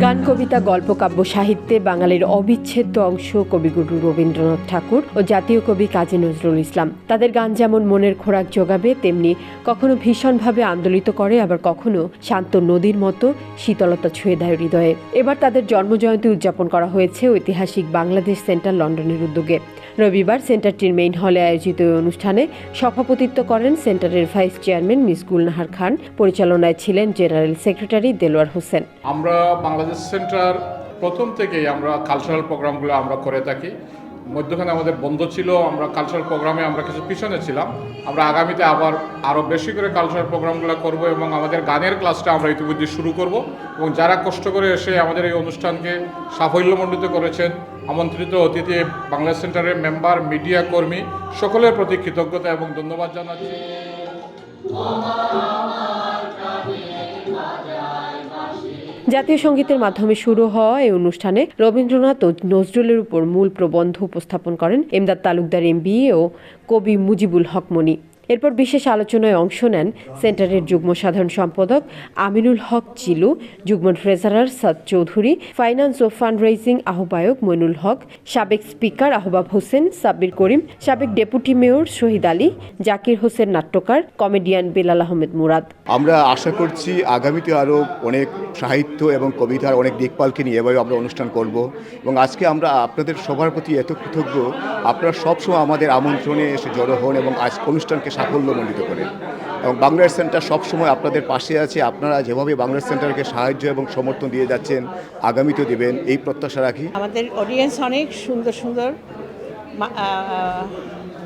গান, কবিতা, গল্প, কাব্য সাহিত্যে বাঙালির অবিচ্ছেদ্য অংশ কবিগুরু রবীন্দ্রনাথ ঠাকুর ও জাতীয় কবি কাজী নজরুল ইসলাম। তাদের গান যেমন মনের খোরাক জোগাবে, তেমনি কখনো ভীষণভাবে আন্দোলিত করে, আবার কখনো শান্ত নদীর মতো শীতলতা ছুঁয়ে দেয় হৃদয়ে। এবার তাদের জন্মজয়ন্তী উদযাপন করা হয়েছে ঐতিহাসিক বাংলাদেশ সেন্টার লন্ডনের উদ্যোগে। রবিবার সেন্টারটির মেইন হলে আয়োজিত এই অনুষ্ঠানে সভাপতিত্ব করেন সেন্টারের ভাইস চেয়ারম্যান মিস গুলনাহার খান। পরিচালনায় ছিলেন জেনারেল সেক্রেটারি দেলোয়ার হোসেন। আমরা বাংলাদেশ সেন্টার প্রথম থেকেই আমরা কালচারাল প্রোগ্রামগুলো আমরা করে থাকি। মধ্যখানে আমাদের বন্ধ ছিল, আমরা কালচারাল প্রোগ্রামে আমরা কিছু পিছনে ছিলাম। আমরা আগামীতে আবার আরও বেশি করে কালচারাল প্রোগ্রামগুলো করব এবং আমাদের গানের ক্লাসটা আমরা ইতিমধ্যে শুরু করব। এবং যারা কষ্ট করে এসে আমাদের এই অনুষ্ঠানকে সাফল্যমণ্ডিত করেছেন, আমন্ত্রিত অতিথি, বাংলাদেশ সেন্টারের মেম্বার, মিডিয়া কর্মী সকলের প্রতি কৃতজ্ঞতা এবং ধন্যবাদ জানাচ্ছি। জাতীয় সঙ্গীতের মাধ্যমে শুরু হওয়া এই অনুষ্ঠানে রবীন্দ্রনাথ ও নজরুলের উপর মূল প্রবন্ধ উপস্থাপন করেন এমদাদ তালুকদার এমবিএ ও কবি মুজিবুল হক মনি। এরপর বিশেষ আলোচনায় অংশ নেন সেন্টারের যুগ্ম সাধারণ সম্পাদক আমিনুল হক চিলু, যুগ্ম ট্রেজারার সাদ চৌধুরী, ফাইন্যান্স ও ফান্ড রেইজিং আহ্বায়ক মইনুল হক, সাবেক স্পিকার আহবাব হোসেন, সাব্বির করিম, সাবেক ডেপুটি মেয়র শহীদ আলী, জাকির হোসেন নাট্যকার, কমেডিয়ান বেলাল আহমেদ মুরাদ। আমরা আশা করছি আগামীতে আরও অনেক সাহিত্য এবং কবিতার অনেক দিকপালকে নিয়ে এভাবে আমরা অনুষ্ঠান করব। এবং আজকে আমরা আপনাদের সবার প্রতি এত কৃতজ্ঞ, আপনারা সবসময় আমাদের আমন্ত্রণে এসে জড়ো হন এবং আজ অনুষ্ঠানকে সাফল্যমণ্ডিত করেন। এবং বাংলাদেশ সেন্টার সবসময় আপনাদের পাশে আছে। আপনারা যেভাবে বাংলাদেশ সেন্টারকে সাহায্য এবং সমর্থন দিয়ে যাচ্ছেন, আগামীতেও দেবেন এই প্রত্যাশা রাখি। আমাদের অডিয়েন্স অনেক সুন্দর সুন্দর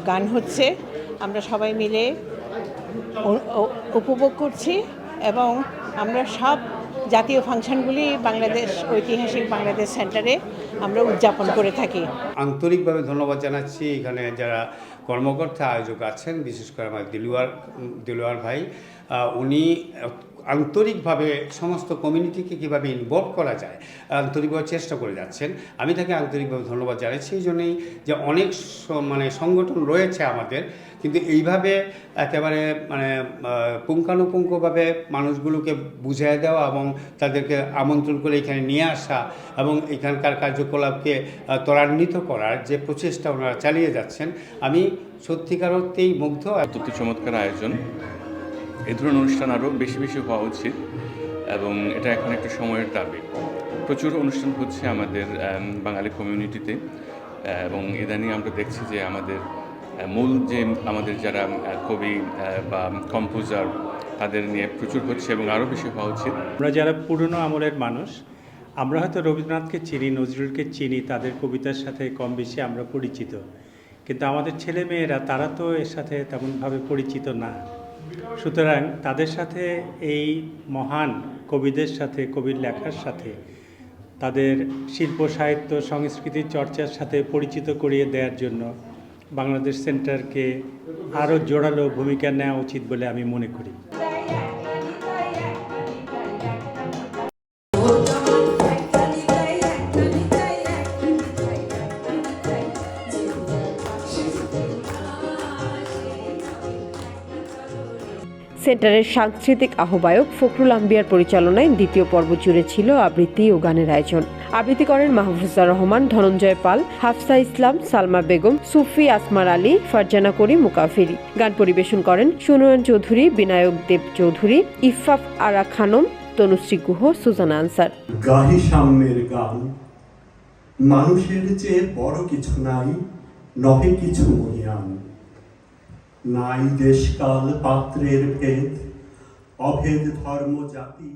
গান হচ্ছে, আমরা সবাই মিলে উপভোগ করছি এবং আমরা সব জাতীয় ফাংশনগুলি বাংলাদেশ ঐতিহাসিক বাংলাদেশ সেন্টারে আমরা উদযাপন করে থাকি। আন্তরিকভাবে ধন্যবাদ জানাচ্ছি এখানে যারা কর্মকর্তা আয়োজক আছেন, বিশেষ করে আমার দেলোয়ার ভাই। উনি আন্তরিকভাবে সমস্ত কমিউনিটিকে কীভাবে ইনভলভ করা যায় আন্তরিকভাবে চেষ্টা করে যাচ্ছেন। আমি তাকে আন্তরিকভাবে ধন্যবাদ জানাচ্ছি এই জন্যই যে অনেক সংগঠন রয়েছে আমাদের, কিন্তু এইভাবে একেবারে পুঙ্খানুপুঙ্খভাবে মানুষগুলোকে বুঝিয়ে দেওয়া এবং তাদেরকে আমন্ত্রণ করে এখানে নিয়ে আসা এবং এখানকার কার্যকলাপকে ত্বরান্বিত করার যে প্রচেষ্টা ওনারা চালিয়ে যাচ্ছেন, আমি সত্যিকার অর্থেই মুগ্ধ। অত্যন্ত চমৎকার আয়োজন। এই ধরনের অনুষ্ঠান আরও বেশি বেশি হওয়া উচিত এবং এটা এখন একটা সময়ের দাবি। প্রচুর অনুষ্ঠান হচ্ছে আমাদের বাঙালি কমিউনিটিতে এবং ইদানিং আমরা দেখছি যে আমাদের মূল যে আমাদের যারা কবি বা কম্পোজার তাদের নিয়ে প্রচুর হচ্ছে এবং আরও বেশি হওয়া উচিত। আমরা যারা পুরনো আমলের মানুষ, আমরা হয়তো রবীন্দ্রনাথকে চিনি, নজরুলকে চিনি, তাদের কবিতার সাথে কম বেশি আমরা পরিচিত, কিন্তু আমাদের ছেলে মেয়েরা তারা তো এর সাথে তেমনভাবে পরিচিত না। সুতরাং তাদের সাথে এই মহান কবিদের সাথে, কবির লেখার সাথে, তাদের শিল্প সাহিত্য সংস্কৃতির চর্চার সাথে পরিচিত করিয়ে দেওয়ার জন্য বাংলাদেশ সেন্টারকে আরও জোরালো ভূমিকা নেওয়া উচিত বলে আমি মনে করি। সেন্টারের সাংস্কৃতিক আহ্বায়ক ফখরুল আম্বিয়ার পরিচালনায় দ্বিতীয় পর্ব জুড়ে ছিল আবৃত্তি ও গানের আয়োজন। আবৃত্তি করেন মাহফুজুর রহমান, ধনঞ্জয় পাল, হাফসা ইসলাম, সালমা বেগম, সুফি আসমার আলী, ফারজানা করিম, মুকাফিরি। গান পরিবেশন করেন সুনয়ন চৌধুরী, বিনায়ক দেব চৌধুরী, ইফাফ আরা খানম, তনুশ্রী গুহ, সুজানা আনসার। গাহি সাম্যের গান, মানুষের চেয়ে বড় কিছু নাই, নহে কিছু মহিয়ান। নাই দেশকাল পাত্রের ভেদ, অভেদ ধর্ম জাতি।